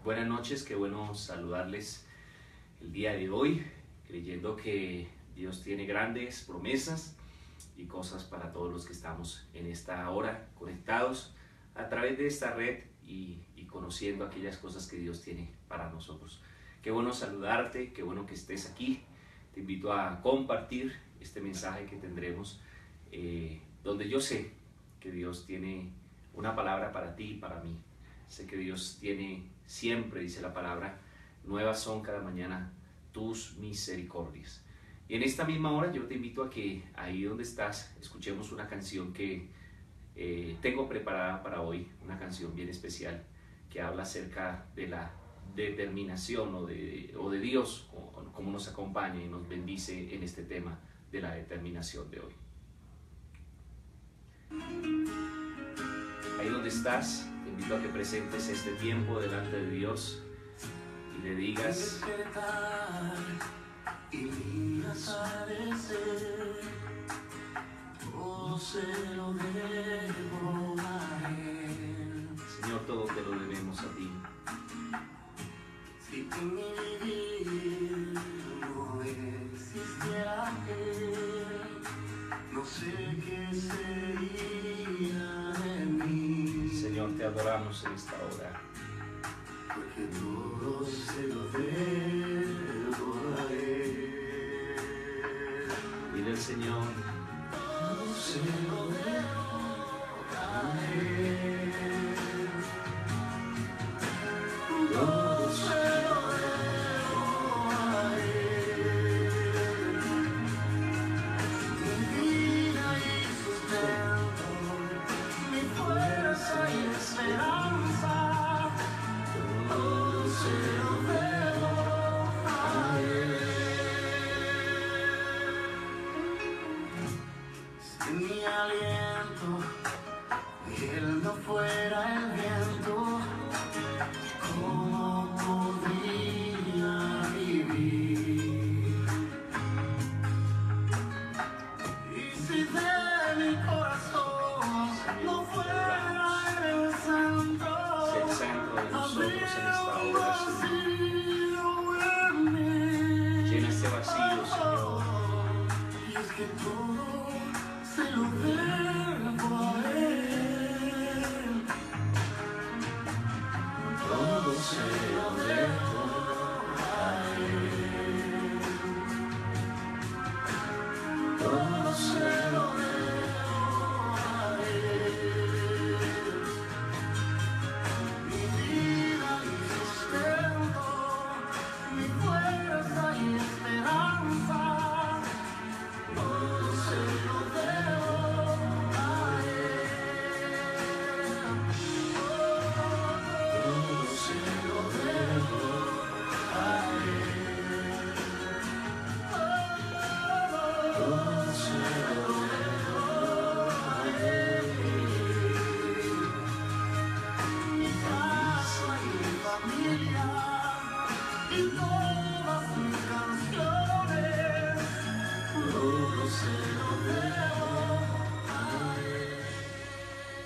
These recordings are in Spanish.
Buenas noches, qué bueno saludarles el día de hoy, creyendo que Dios tiene grandes promesas y cosas para todos los que estamos en esta hora conectados a través de esta red y conociendo aquellas cosas que Dios tiene para nosotros. Qué bueno saludarte, qué bueno que estés aquí. Te invito a compartir este mensaje que tendremos, donde yo sé que Dios tiene una palabra para ti y para mí. Sé que Dios tiene siempre, dice la palabra, nuevas son cada mañana tus misericordias. Y en esta misma hora yo te invito a que ahí donde estás escuchemos una canción que tengo preparada para hoy, una canción bien especial que habla acerca de la determinación o de Dios, como nos acompaña y nos bendice en este tema de la determinación de hoy. Ahí donde estás, te invito a que presentes este tiempo delante de Dios y le digas: Señor, todo te lo debemos a ti. Si en mi vivir no existiera Él, no sé qué sería de mí. Señor, te adoramos en esta hora. Porque todo se lo debo a Él. Dile al Señor: Todo se lo debo a Él. Todo se lo debo a Él. Mi vida y sustento, mi fuerza y esperanza, todo se lo debo a Él. Si mi aliento Él no fuera el viento, ¿cómo podría vivir? Y si de mi corazón no fuera el centro, sé el centro de nosotros en esta hora, Señor. en mí. Llena este vacío, Señor. Y es que todo se lo debo a Él. Todo se lo debo a Él. Todo se lo debo a Él. Mi vida y sustento, mi fuerza y esperanza, todo se lo debo a Él. Todo se lo debo a Él. Todo se lo debo a Él. Mi casa y mi familia y todas mis canciones, todo se lo debo a Él.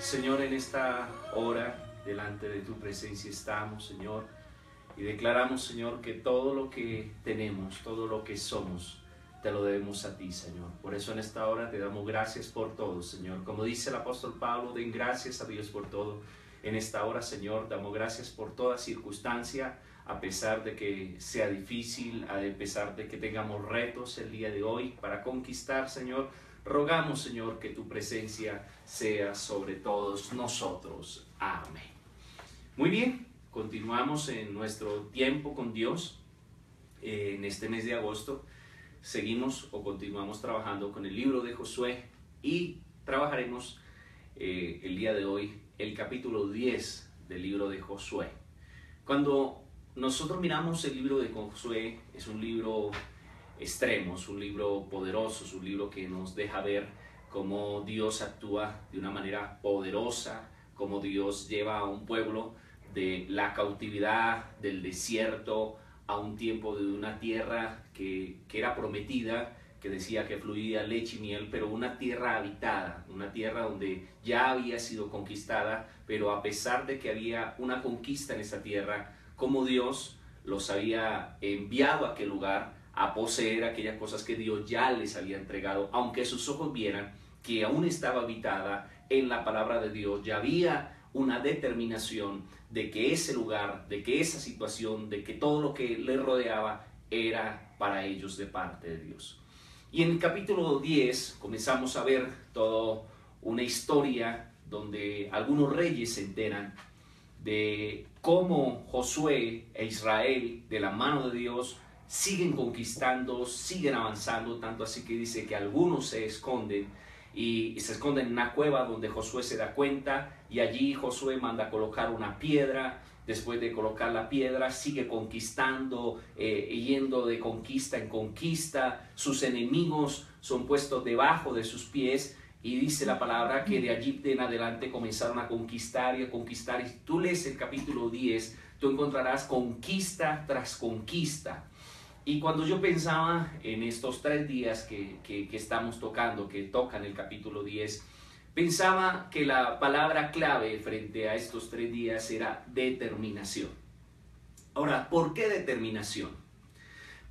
Señor, en esta hora delante de tu presencia estamos, Señor, y declaramos, Señor, que todo lo que tenemos, todo lo que somos, te lo debemos a ti, Señor. Por eso en esta hora te damos gracias por todo, Señor. Como dice el apóstol Pablo, den gracias a Dios por todo. En esta hora, Señor, damos gracias por toda circunstancia, a pesar de que sea difícil, a pesar de que tengamos retos el día de hoy para conquistar, Señor. Rogamos, Señor, que tu presencia sea sobre todos nosotros. Amén. Muy bien, continuamos en nuestro tiempo con Dios. En este mes de agosto seguimos o continuamos trabajando con el libro de Josué y trabajaremos el día de hoy el capítulo 10 del libro de Josué. Cuando nosotros miramos el libro de Josué, es un libro extremo, es un libro poderoso, es un libro que nos deja ver cómo Dios actúa de una manera poderosa, cómo Dios lleva a un pueblo de la cautividad, del desierto, a un tiempo de una tierra que era prometida, que decía que fluía leche y miel, pero una tierra habitada, una tierra donde ya había sido conquistada, pero a pesar de que había una conquista en esa tierra, cómo Dios los había enviado a aquel lugar a poseer aquellas cosas que Dios ya les había entregado, aunque sus ojos vieran que aún estaba habitada en la palabra de Dios. Ya había una determinación de que ese lugar, de que esa situación, de que todo lo que les rodeaba era para ellos de parte de Dios. Y en el capítulo 10 comenzamos a ver toda una historia donde algunos reyes se enteran de cómo Josué e Israel, de la mano de Dios, siguen conquistando, siguen avanzando, tanto así que dice que algunos se esconden y se esconden en una cueva donde Josué se da cuenta, y allí Josué manda a colocar una piedra. Después de colocar la piedra, sigue conquistando, yendo de conquista en conquista. Sus enemigos son puestos debajo de sus pies, y dice la palabra que de allí en adelante comenzaron a conquistar y a conquistar. Y si tú lees el capítulo 10, tú encontrarás conquista tras conquista. Y cuando yo pensaba en estos 3 días que estamos tocando, que tocan el capítulo 10, pensaba que la palabra clave frente a estos 3 días era determinación. Ahora, ¿por qué determinación?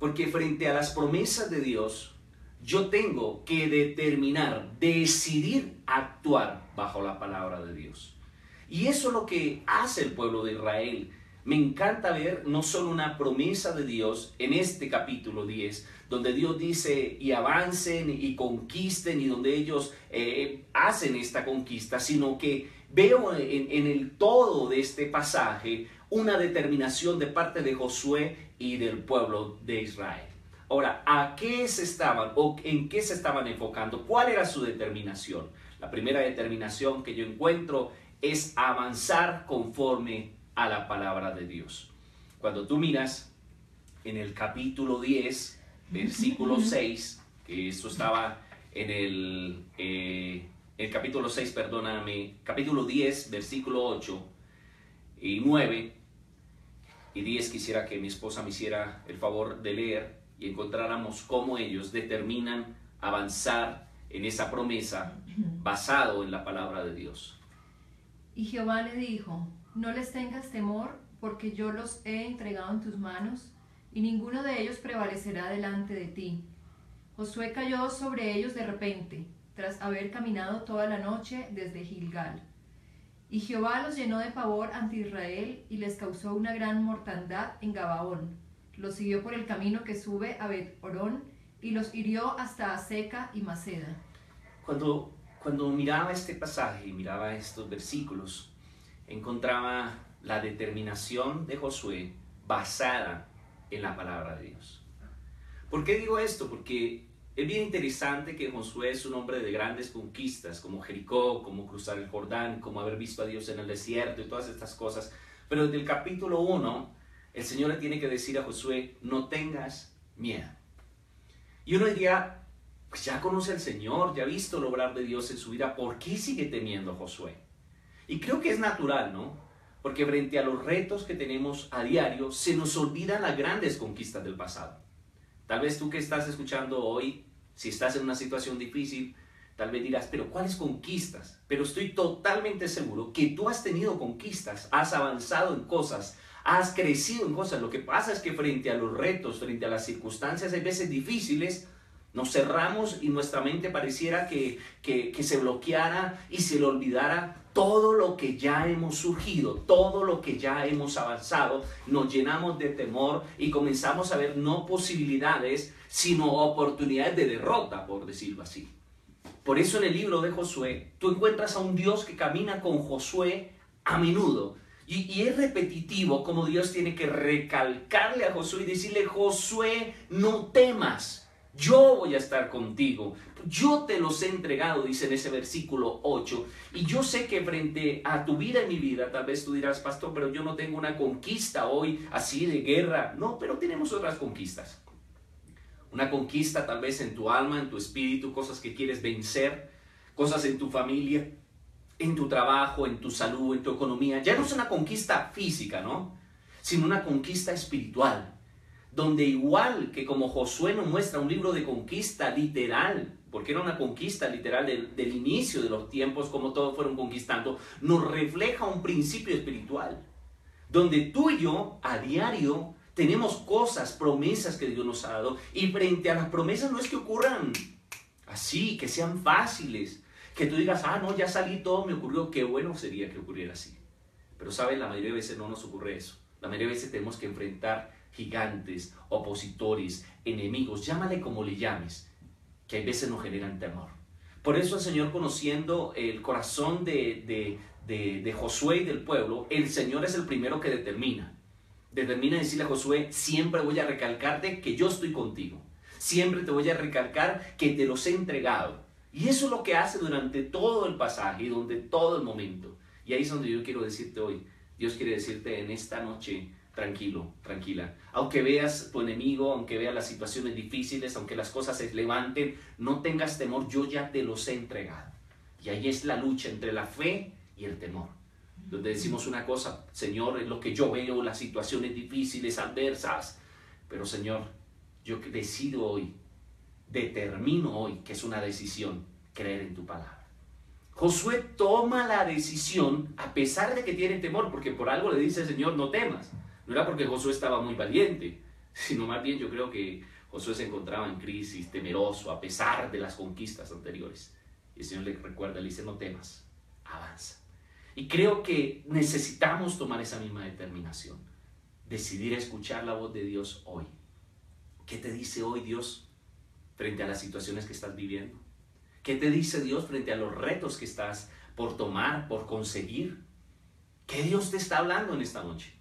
Porque frente a las promesas de Dios, yo tengo que determinar, decidir actuar bajo la palabra de Dios. Y eso es lo que hace el pueblo de Israel. Me encanta ver no solo una promesa de Dios en este capítulo 10, donde Dios dice y avancen y conquisten, y donde ellos hacen esta conquista, sino que veo en el todo de este pasaje una determinación de parte de Josué y del pueblo de Israel. Ahora, ¿a qué se estaban o en qué se estaban enfocando? ¿Cuál era su determinación? La primera determinación que yo encuentro es avanzar conforme a la palabra de Dios. Cuando tú miras en el capítulo 10, versículo 6, que esto estaba en el capítulo 6, perdóname, capítulo 10, versículo 8 y 9 y 10, quisiera que mi esposa me hiciera el favor de leer y encontráramos cómo ellos determinan avanzar en esa promesa basado en la palabra de Dios. Y Jehová le dijo: no les tengas temor, porque yo los he entregado en tus manos, y ninguno de ellos prevalecerá delante de ti. Josué cayó sobre ellos de repente, tras haber caminado toda la noche desde Gilgal. Y Jehová los llenó de pavor ante Israel, y les causó una gran mortandad en Gabaón. Los siguió por el camino que sube a Bet-Orón, y los hirió hasta Aseca y Maceda. Cuando miraba este pasaje y miraba estos versículos, encontraba la determinación de Josué basada en la palabra de Dios. ¿Por qué digo esto? Porque es bien interesante que Josué es un hombre de grandes conquistas, como Jericó, como cruzar el Jordán, como haber visto a Dios en el desierto y todas estas cosas. Pero desde el capítulo 1, el Señor le tiene que decir a Josué: no tengas miedo. Y uno diría, pues ya conoce al Señor, ya ha visto el obrar de Dios en su vida, ¿por qué sigue temiendo Josué? Y creo que es natural, ¿no? Porque frente a los retos que tenemos a diario, se nos olvidan las grandes conquistas del pasado. Tal vez tú que estás escuchando hoy, si estás en una situación difícil, tal vez dirás, pero ¿cuáles conquistas? Pero estoy totalmente seguro que tú has tenido conquistas, has avanzado en cosas, has crecido en cosas. Lo que pasa es que frente a los retos, frente a las circunstancias, hay veces difíciles, nos cerramos y nuestra mente pareciera que se bloqueara y se le olvidara todo lo que ya hemos surgido, todo lo que ya hemos avanzado. Nos llenamos de temor y comenzamos a ver no posibilidades, sino oportunidades de derrota, por decirlo así. Por eso en el libro de Josué, tú encuentras a un Dios que camina con Josué a menudo. Y es repetitivo como Dios tiene que recalcarle a Josué y decirle: Josué, no temas. Yo voy a estar contigo, yo te los he entregado, dice en ese versículo 8. Y yo sé que frente a tu vida y mi vida, tal vez tú dirás: pastor, pero yo no tengo una conquista hoy así de guerra. No, pero tenemos otras conquistas. Una conquista tal vez en tu alma, en tu espíritu, cosas que quieres vencer, cosas en tu familia, en tu trabajo, en tu salud, en tu economía. Ya no es una conquista física, ¿no? Sino una conquista espiritual. Donde igual que como Josué nos muestra un libro de conquista literal, porque era una conquista literal del inicio de los tiempos, como todos fueron conquistando, nos refleja un principio espiritual. donde tú y yo a diario tenemos cosas, promesas que Dios nos ha dado, y frente a las promesas no es que ocurran así, que sean fáciles, que tú digas, no, ya salí, todo me ocurrió, qué bueno sería que ocurriera así. Pero sabes, la mayoría de veces no nos ocurre eso. La mayoría de veces tenemos que enfrentar gigantes, opositores, enemigos, llámale como le llames, que a veces nos generan temor. Por eso el Señor, conociendo el corazón de Josué y del pueblo, el Señor es el primero que determina decirle a Josué, siempre voy a recalcarte que yo estoy contigo, siempre te voy a recalcar que te los he entregado. Y eso es lo que hace durante todo el pasaje y durante todo el momento. Y ahí es donde yo quiero decirte hoy, Dios quiere decirte en esta noche, tranquilo, tranquila. Aunque veas tu enemigo, aunque veas las situaciones difíciles, aunque las cosas se levanten, no tengas temor, yo ya te los he entregado. Y ahí es la lucha entre la fe y el temor. Donde decimos una cosa, Señor, es lo que yo veo, las situaciones difíciles, adversas. Pero Señor, yo decido hoy, determino hoy, que es una decisión, creer en tu palabra. Josué toma la decisión a pesar de que tiene temor, porque por algo le dice el Señor, no temas. No era porque Josué estaba muy valiente, sino más bien yo creo que Josué se encontraba en crisis, temeroso, a pesar de las conquistas anteriores. Y el Señor le recuerda, le dice, no temas, avanza. Y creo que necesitamos tomar esa misma determinación, decidir escuchar la voz de Dios hoy. ¿Qué te dice hoy Dios frente a las situaciones que estás viviendo? ¿Qué te dice Dios frente a los retos que estás por tomar, por conseguir? ¿Qué Dios te está hablando en esta noche?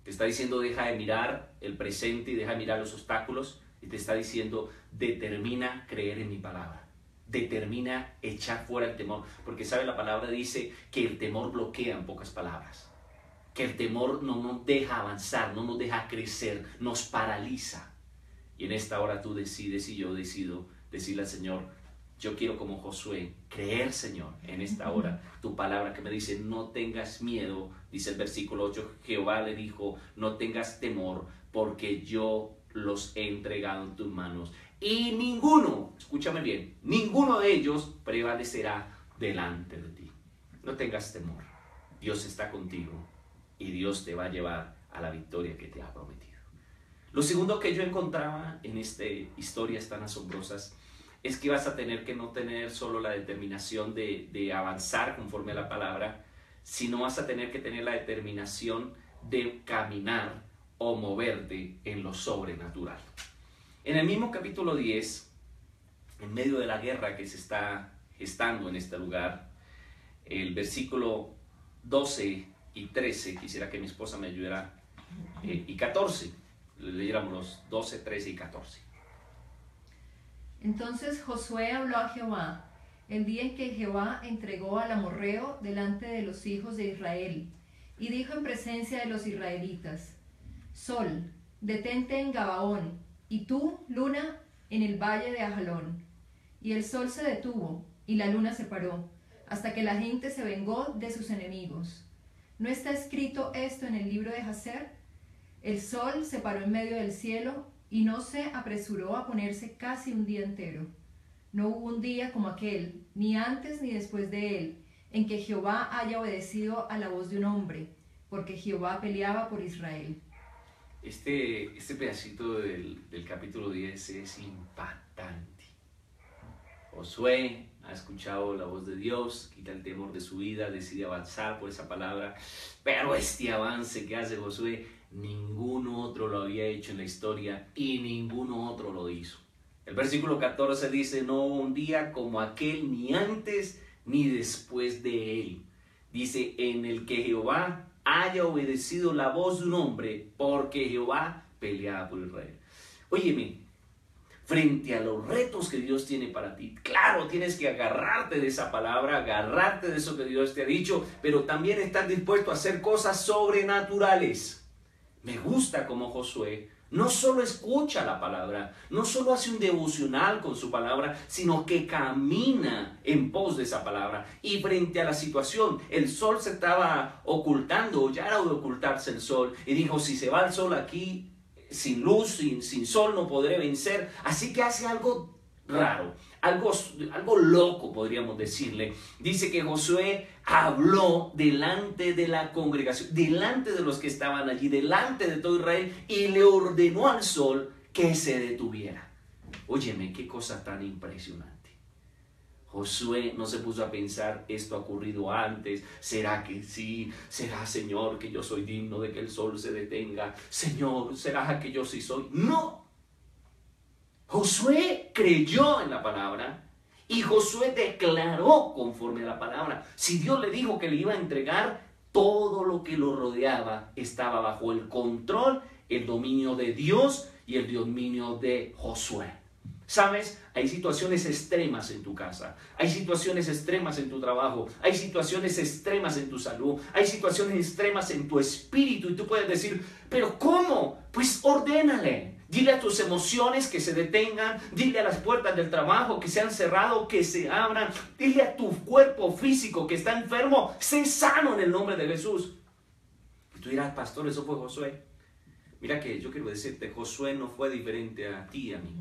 Te está diciendo, deja de mirar el presente y deja de mirar los obstáculos, y te está diciendo, determina creer en mi palabra. Determina echar fuera el temor, porque sabe, la palabra dice que el temor bloquea, en pocas palabras, que el temor no nos deja avanzar, no nos deja crecer, nos paraliza. Y en esta hora tú decides y yo decido decirle al Señor, yo quiero como Josué creer, Señor, en esta hora tu palabra que me dice, no tengas miedo, dice el versículo 8, Jehová le dijo, no tengas temor, porque yo los he entregado en tus manos. Y ninguno, escúchame bien, ninguno de ellos prevalecerá delante de ti. No tengas temor, Dios está contigo y Dios te va a llevar a la victoria que te ha prometido. Lo segundo que yo encontraba en estas historias tan asombrosas es que vas a tener que no tener solo la determinación de avanzar conforme a la palabra, sino vas a tener que tener la determinación de caminar o moverte en lo sobrenatural. En el mismo capítulo 10, en medio de la guerra que se está gestando en este lugar, el versículo 12 y 13, quisiera que mi esposa me ayudara, y 14, leyéramos los 12, 13 y 14. Entonces Josué habló a Jehová el día en que Jehová entregó al amorreo delante de los hijos de Israel, y dijo en presencia de los israelitas, Sol, detente en Gabaón, y tú, luna, en el valle de Ajalón. Y el sol se detuvo, y la luna se paró, hasta que la gente se vengó de sus enemigos. ¿No está escrito esto en el libro de Jacer? El sol se paró en medio del cielo, y no se apresuró a ponerse casi un día entero. No hubo un día como aquel, ni antes ni después de él, en que Jehová haya obedecido a la voz de un hombre, porque Jehová peleaba por Israel. Este pedacito del capítulo 10 es impactante. Josué ha escuchado la voz de Dios, quita el temor de su vida, decide avanzar por esa palabra, pero este avance que hace Josué, ninguno otro lo había hecho en la historia y ninguno otro lo hizo. El versículo 14 dice, no hubo un día como aquel, ni antes ni después de él. Dice, en el que Jehová haya obedecido la voz de un hombre, porque Jehová peleaba por Israel. Óyeme, frente a los retos que Dios tiene para ti, claro, tienes que agarrarte de esa palabra, agarrarte de eso que Dios te ha dicho, pero también estar dispuesto a hacer cosas sobrenaturales. Me gusta como Josué no solo escucha la palabra, no solo hace un devocional con su palabra, sino que camina en pos de esa palabra. Y frente a la situación, el sol se estaba ocultando, ya era de ocultarse el sol, y dijo, si se va el sol aquí, sin luz, sin sol no podré vencer. Así que hace algo raro, algo loco podríamos decirle. Dice que Josué habló delante de la congregación, delante de los que estaban allí, delante de todo Israel, y le ordenó al sol que se detuviera. Óyeme, qué cosa tan impresionante. Josué no se puso a pensar, esto ha ocurrido antes, ¿será que sí? ¿Será, Señor, que yo soy digno de que el sol se detenga? Señor, ¿será que yo sí soy? No. Josué creyó en la palabra y Josué declaró conforme a la palabra. Si Dios le dijo que le iba a entregar, todo lo que lo rodeaba estaba bajo el control, el dominio de Dios y el dominio de Josué. ¿Sabes? Hay situaciones extremas en tu casa, hay situaciones extremas en tu trabajo, hay situaciones extremas en tu salud, hay situaciones extremas en tu espíritu y tú puedes decir, ¿pero cómo? Pues ordénale. Dile a tus emociones que se detengan, dile a las puertas del trabajo que se han cerrado, que se abran, dile a tu cuerpo físico que está enfermo, sé sano en el nombre de Jesús. Y tú dirás, pastor, eso fue Josué. Mira que yo quiero decirte, Josué no fue diferente a ti y a mí.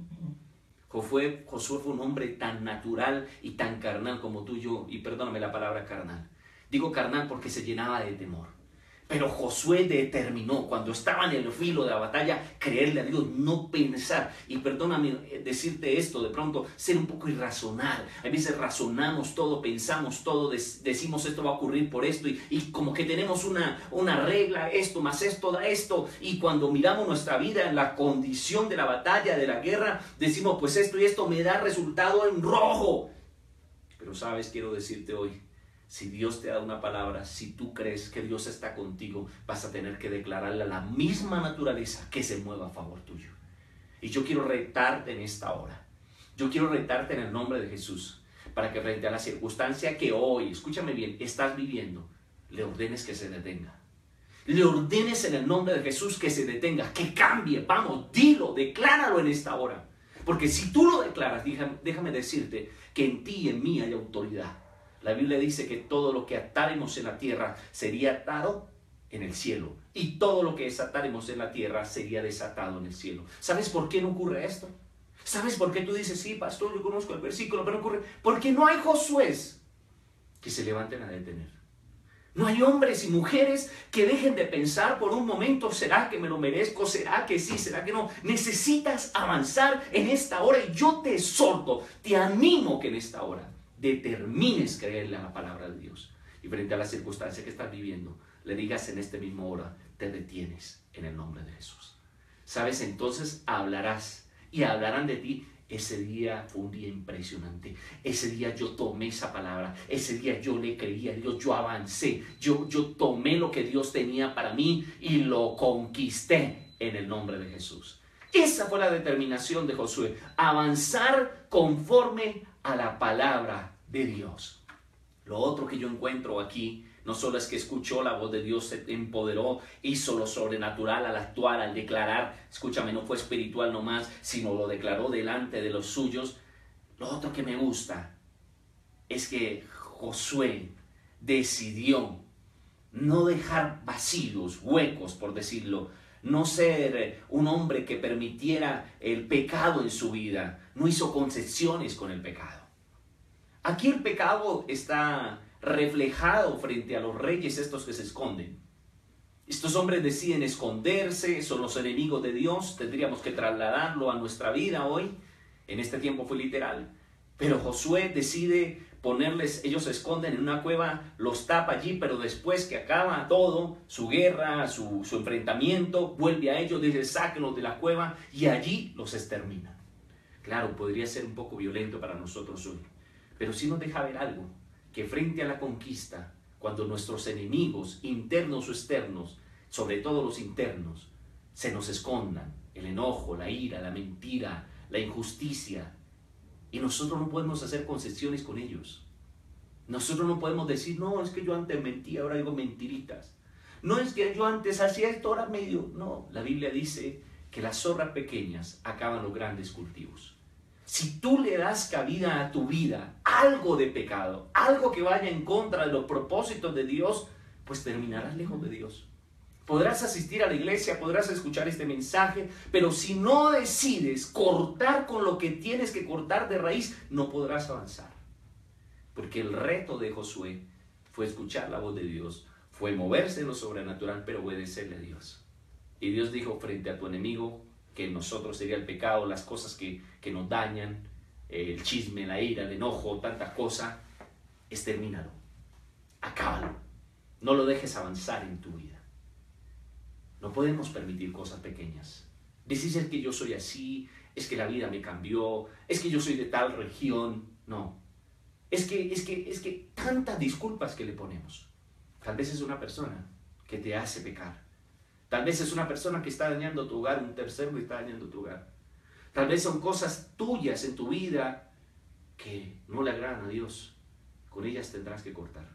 Josué fue un hombre tan natural y tan carnal como tú y yo, y perdóname la palabra carnal. Digo carnal porque se llenaba de temor. Pero Josué determinó, cuando estaba en el filo de la batalla, creerle a Dios, no pensar. Y perdóname decirte esto, de pronto, ser un poco irracional. A veces razonamos todo, pensamos todo, decimos esto va a ocurrir por esto. Y como que tenemos una regla, esto más esto da esto. Y cuando miramos nuestra vida en la condición de la batalla, de la guerra, decimos pues esto y esto me da resultado en rojo. Pero sabes, quiero decirte hoy, si Dios te da una palabra, si tú crees que Dios está contigo, vas a tener que declararle a la misma naturaleza que se mueva a favor tuyo. Y yo quiero retarte en esta hora. Yo quiero retarte en el nombre de Jesús, para que frente a la circunstancia que hoy, escúchame bien, estás viviendo, le ordenes que se detenga. Le ordenes en el nombre de Jesús que se detenga, que cambie. Vamos, dilo, decláralo en esta hora. Porque si tú lo declaras, déjame decirte que en ti y en mí hay autoridad. La Biblia dice que todo lo que atáremos en la tierra sería atado en el cielo. Y todo lo que desatáremos en la tierra sería desatado en el cielo. ¿Sabes por qué no ocurre esto? ¿Sabes por qué tú dices, sí, pastor, yo conozco el versículo, pero no ocurre? Porque no hay Josués que se levanten a detener. No hay hombres y mujeres que dejen de pensar por un momento, ¿será que me lo merezco? ¿Será que sí? ¿Será que no? Necesitas avanzar en esta hora y yo te exhorto, te animo que en esta hora determines creerle a la palabra de Dios y frente a la circunstancia que estás viviendo le digas en este mismo hora, te detienes en el nombre de Jesús. ¿Sabes? Entonces hablarás y hablarán de ti. Ese día fue un día impresionante. Ese día yo tomé esa palabra, ese día yo le creí a Dios, yo avancé, yo tomé lo que Dios tenía para mí y lo conquisté en el nombre de Jesús. Esa fue la determinación de Josué, avanzar conforme a la palabra de Dios. Lo otro que yo encuentro aquí, no solo es que escuchó la voz de Dios, se empoderó, hizo lo sobrenatural al actuar, al declarar, escúchame, no fue espiritual nomás, sino lo declaró delante de los suyos. Lo otro que me gusta es que Josué decidió no dejar vacíos, huecos, por decirlo, no ser un hombre que permitiera el pecado en su vida, no hizo concesiones con el pecado. Aquí el pecado está reflejado frente a los reyes estos que se esconden. Estos hombres deciden esconderse, son los enemigos de Dios, tendríamos que trasladarlo a nuestra vida hoy, en este tiempo fue literal, pero Josué decide ponerles, ellos se esconden en una cueva, los tapa allí, pero después que acaba todo, su guerra, su enfrentamiento, vuelve a ellos, dice, sáquenlos de la cueva y allí los extermina. Claro, podría ser un poco violento para nosotros hoy, pero sí nos deja ver algo, que frente a la conquista, cuando nuestros enemigos, internos o externos, sobre todo los internos, se nos escondan, el enojo, la ira, la mentira, la injusticia, y nosotros no podemos hacer concesiones con ellos. Nosotros no podemos decir, no, es que yo antes mentía, ahora digo mentiritas. No es que yo antes hacía esto, ahora medio. No, la Biblia dice que las zorras pequeñas acaban los grandes cultivos. Si tú le das cabida a tu vida algo de pecado, algo que vaya en contra de los propósitos de Dios, pues terminarás lejos de Dios. Podrás asistir a la iglesia, podrás escuchar este mensaje, pero si no decides cortar con lo que tienes que cortar de raíz, no podrás avanzar. Porque el reto de Josué fue escuchar la voz de Dios, fue moverse en lo sobrenatural, pero obedecerle a Dios. Y Dios dijo frente a tu enemigo, que en nosotros sería el pecado, las cosas que nos dañan, el chisme, la ira, el enojo, tanta cosa, extermínalo, acábalo, no lo dejes avanzar en tu vida. No podemos permitir cosas pequeñas. Decir que yo soy así, es que la vida me cambió, es que yo soy de tal región. No. Es que tantas disculpas que le ponemos. Tal vez es una persona que te hace pecar. Tal vez es una persona que está dañando tu hogar, un tercero que está dañando tu hogar. Tal vez son cosas tuyas en tu vida que no le agradan a Dios. Con ellas tendrás que cortar.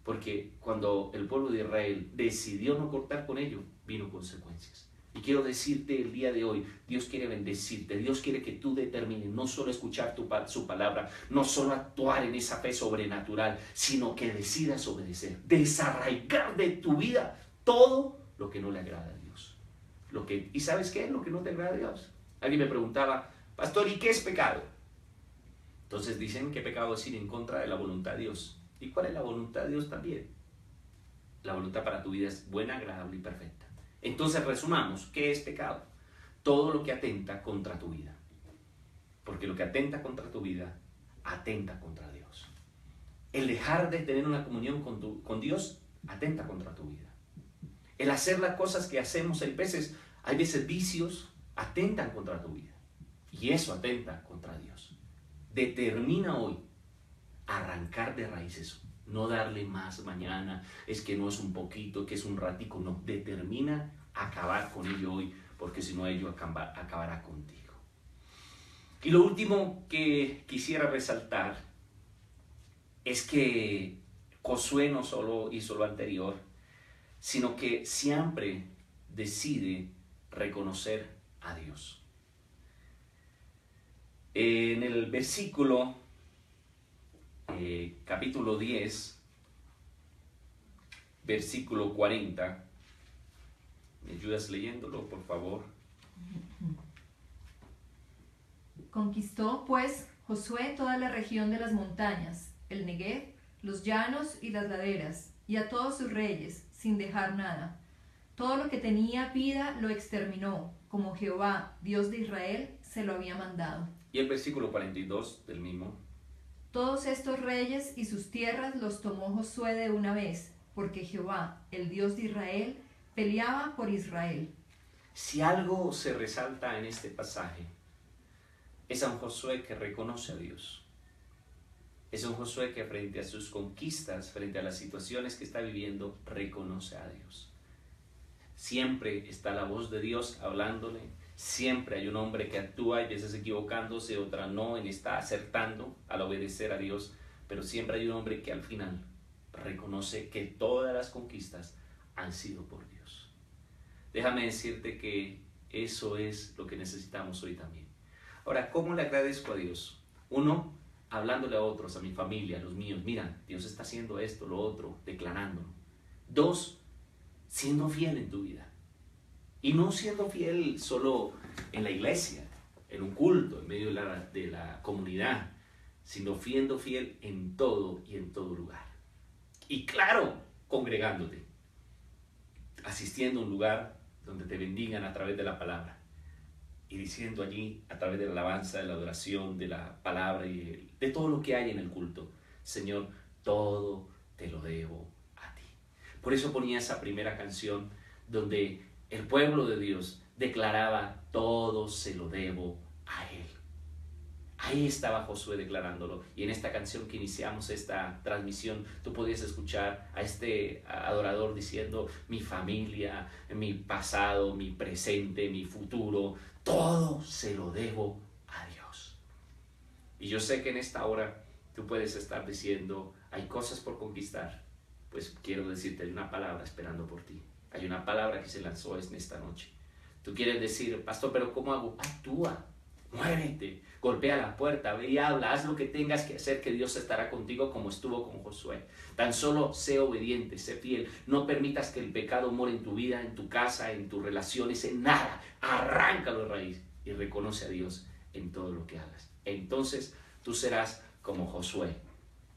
Porque cuando el pueblo de Israel decidió no cortar con ello, vino consecuencias. Y quiero decirte el día de hoy, Dios quiere bendecirte, Dios quiere que tú determines no solo escuchar su palabra, no solo actuar en esa fe sobrenatural, sino que decidas obedecer, desarraigar de tu vida todo lo que no le agrada a Dios. ¿Y sabes qué es lo que no te agrada a Dios? Alguien me preguntaba, pastor, ¿y qué es pecado? Entonces dicen que pecado es ir en contra de la voluntad de Dios. ¿Y cuál es la voluntad de Dios también? La voluntad para tu vida es buena, agradable y perfecta. Entonces resumamos, ¿qué es pecado? Todo lo que atenta contra tu vida. Porque lo que atenta contra tu vida, atenta contra Dios. El dejar de tener una comunión con Dios, atenta contra tu vida. El hacer las cosas que hacemos, hay veces vicios, atentan contra tu vida. Y eso atenta contra Dios. Determina hoy arrancar de raíz eso, no darle más mañana, es que no es un poquito, que es un ratico, no, determina acabar con ello hoy, porque si no ello acabará contigo. Y lo último que quisiera resaltar es que Josué no solo hizo lo anterior, sino que siempre decide reconocer a Dios. En el versículo capítulo 10, versículo 40. ¿Me ayudas leyéndolo, por favor? Conquistó, pues, Josué toda la región de las montañas, el Negev, los llanos y las laderas, y a todos sus reyes, sin dejar nada. Todo lo que tenía vida lo exterminó, como Jehová, Dios de Israel, se lo había mandado. Y el versículo 42 del mismo. Todos estos reyes y sus tierras los tomó Josué de una vez, porque Jehová, el Dios de Israel, peleaba por Israel. Si algo se resalta en este pasaje, es a un Josué que reconoce a Dios. Es un Josué que frente a sus conquistas, frente a las situaciones que está viviendo, reconoce a Dios. Siempre está la voz de Dios hablándole. Siempre hay un hombre que actúa, y veces equivocándose, otra no, y está acertando al obedecer a Dios, pero siempre hay un hombre que al final reconoce que todas las conquistas han sido por Dios. Déjame decirte que eso es lo que necesitamos hoy también. Ahora, ¿cómo le agradezco a Dios? Uno, hablándole a otros, a mi familia, a los míos, mira, Dios está haciendo esto, lo otro, declarándolo. Dos, siendo fiel en tu vida. Y no siendo fiel solo en la iglesia, en un culto, en medio de la comunidad, sino siendo fiel en todo y en todo lugar. Y claro, congregándote, asistiendo a un lugar donde te bendigan a través de la palabra y diciendo allí a través de la alabanza, de la adoración, de la palabra y de todo lo que hay en el culto: Señor, todo te lo debo a ti. Por eso ponía esa primera canción donde el pueblo de Dios declaraba: todo se lo debo a Él. Ahí estaba Josué declarándolo. Y en esta canción que iniciamos esta transmisión, tú podías escuchar a este adorador diciendo: mi familia, mi pasado, mi presente, mi futuro, todo se lo debo a Dios. Y yo sé que en esta hora tú puedes estar diciendo: hay cosas por conquistar. Pues quiero decirte, hay una palabra esperando por ti. Hay una palabra que se lanzó en esta noche. Tú quieres decir: pastor, ¿pero cómo hago? Actúa. Muévete, golpea la puerta, ve y habla, haz lo que tengas que hacer, que Dios estará contigo como estuvo con Josué. Tan solo sé obediente, sé fiel, no permitas que el pecado more en tu vida, en tu casa, en tus relaciones, en nada. Arráncalo de raíz y reconoce a Dios en todo lo que hagas. Entonces tú serás como Josué,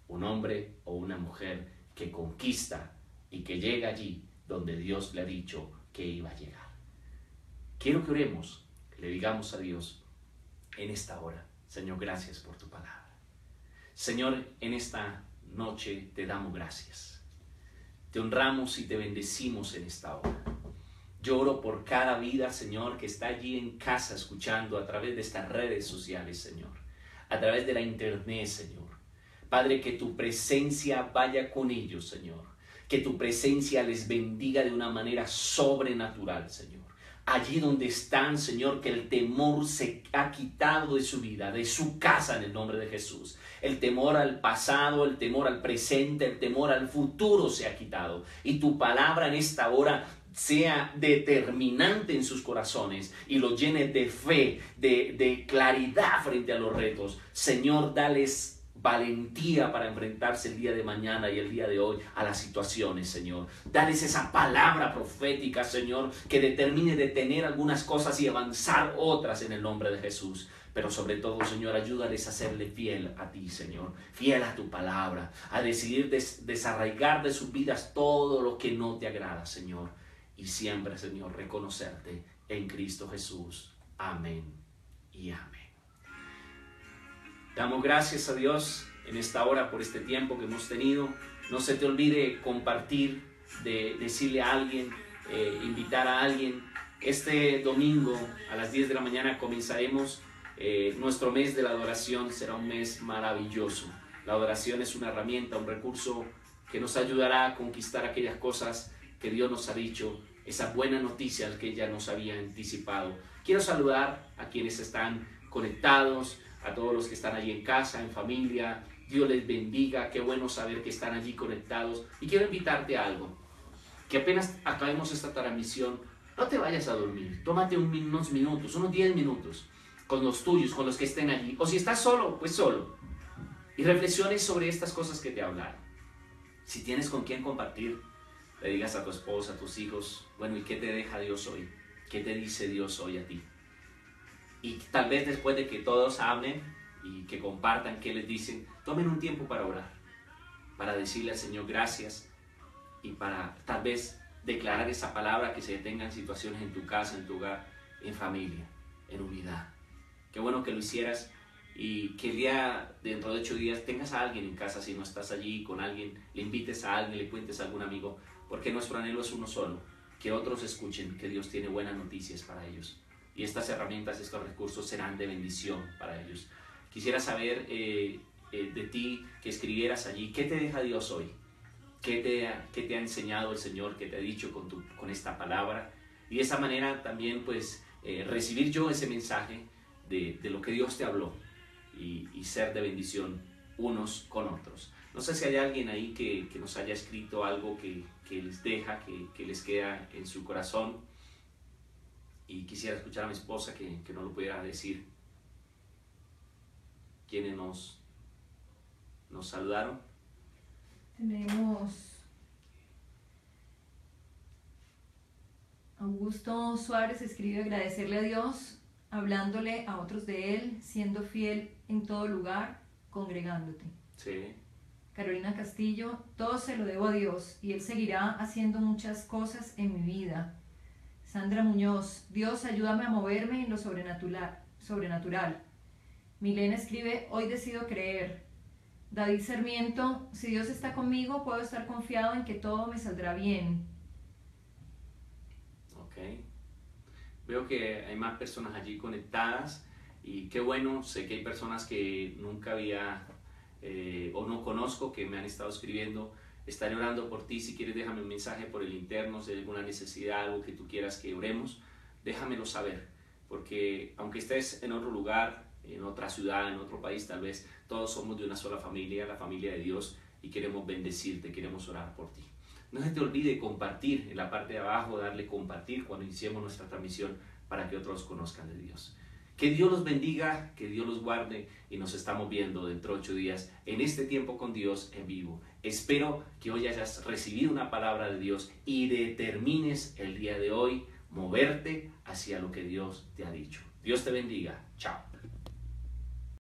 un hombre o una mujer que conquista y que llega allí donde Dios le ha dicho que iba a llegar. Quiero que oremos, que le digamos a Dios en esta hora: Señor, gracias por tu palabra. Señor, en esta noche te damos gracias. Te honramos y te bendecimos en esta hora. Yo oro por cada vida, Señor, que está allí en casa escuchando a través de estas redes sociales, Señor, a través de la internet, Señor. Padre, que tu presencia vaya con ellos, Señor. Que tu presencia les bendiga de una manera sobrenatural, Señor. Allí donde están, Señor, que el temor se ha quitado de su vida, de su casa, en el nombre de Jesús. El temor al pasado, el temor al presente, el temor al futuro se ha quitado. Y tu palabra en esta hora sea determinante en sus corazones y los llene de fe, de claridad frente a los retos. Señor, dales valentía para enfrentarse el día de mañana y el día de hoy a las situaciones, Señor. Dales esa palabra profética, Señor, que determine detener algunas cosas y avanzar otras en el nombre de Jesús. Pero sobre todo, Señor, ayúdales a serle fiel a ti, Señor, fiel a tu palabra, a decidir desarraigar de sus vidas todo lo que no te agrada, Señor, y siempre, Señor, reconocerte en Cristo Jesús. Amén y amén. Damos gracias a Dios en esta hora por este tiempo que hemos tenido. No se te olvide compartir, de decirle a alguien, invitar a alguien. Este domingo a las 10 de la mañana comenzaremos nuestro mes de la adoración. Será un mes maravilloso. La adoración es una herramienta, un recurso que nos ayudará a conquistar aquellas cosas que Dios nos ha dicho, esas buenas noticias que ya nos había anticipado. Quiero saludar a quienes están conectados, a todos los que están allí en casa, en familia. Dios les bendiga, qué bueno saber que están allí conectados. Y quiero invitarte a algo, que apenas acabemos esta transmisión, no te vayas a dormir, tómate unos minutos, unos 10 minutos, con los tuyos, con los que estén allí. O si estás solo, pues solo. Y reflexiones sobre estas cosas que te hablaron. Si tienes con quién compartir, le digas a tu esposa, a tus hijos, bueno, ¿y qué te deja Dios hoy? ¿Qué te dice Dios hoy a ti? Y tal vez después de que todos hablen y que compartan qué les dicen, tomen un tiempo para orar, para decirle al Señor gracias y para tal vez declarar esa palabra, que se detengan situaciones en tu casa, en tu hogar, en familia, en unidad. Qué bueno que lo hicieras y que el día, dentro de 8 días, tengas a alguien en casa. Si no estás allí con alguien, le invites a alguien, le cuentes a algún amigo, porque nuestro anhelo es uno solo, que otros escuchen que Dios tiene buenas noticias para ellos. Y estas herramientas, estos recursos serán de bendición para ellos. Quisiera saber de ti, que escribieras allí, ¿qué te deja Dios hoy? ¿Qué te ha enseñado el Señor? ¿Qué te ha dicho con esta palabra? Y de esa manera también pues recibir yo ese mensaje de lo que Dios te habló y ser de bendición unos con otros. No sé si hay alguien ahí que nos haya escrito algo que les deja, que les queda en su corazón. Y quisiera escuchar a mi esposa que no lo pudiera decir. ¿Quiénes nos saludaron? Tenemos Augusto Suárez, escribe: agradecerle a Dios, hablándole a otros de Él, siendo fiel en todo lugar, congregándote. Sí. Carolina Castillo: todo se lo debo a Dios y Él seguirá haciendo muchas cosas en mi vida. Sandra Muñoz: Dios, ayúdame a moverme en lo sobrenatural. Milena escribe: hoy decido creer. David Sarmiento: si Dios está conmigo, puedo estar confiado en que todo me saldrá bien. Ok. Veo que hay más personas allí conectadas y qué bueno. Sé que hay personas que nunca había o no conozco, que me han estado escribiendo. Estaré orando por ti. Si quieres, déjame un mensaje por el interno, si hay alguna necesidad, algo que tú quieras que oremos, déjamelo saber, porque aunque estés en otro lugar, en otra ciudad, en otro país, tal vez todos somos de una sola familia, la familia de Dios, y queremos bendecirte, queremos orar por ti. No se te olvide compartir en la parte de abajo, darle compartir cuando iniciemos nuestra transmisión, para que otros conozcan de Dios. Que Dios los bendiga, que Dios los guarde y nos estamos viendo dentro de 8 días en este tiempo con Dios en vivo. Espero que hoy hayas recibido una palabra de Dios y determines el día de hoy moverte hacia lo que Dios te ha dicho. Dios te bendiga. Chao.